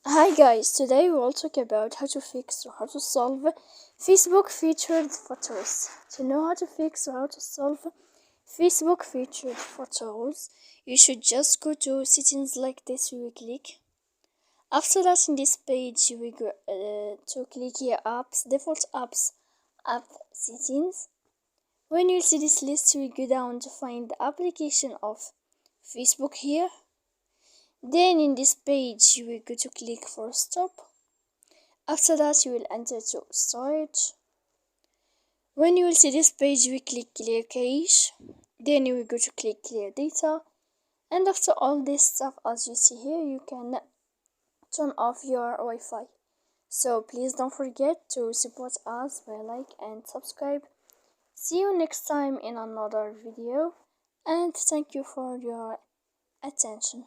Hi guys, today we will talk about how to fix or how to solve Facebook featured photos. To know how to fix or how to solve Facebook featured photos, you should just go to settings like this. You will click. After that, in this page, you will go to click here apps, default apps, app settings. When you see this list, you will go down to find the application of Facebook here. Then in this page you will go to click for stop. After that you will enter to storage. When you will see this page you will click clear cache. Then you will go to click clear data. And after all this stuff, as you see here, you can turn off your Wi-Fi. So please don't forget to support us by like and subscribe. See you next time in another video, and thank you for your attention.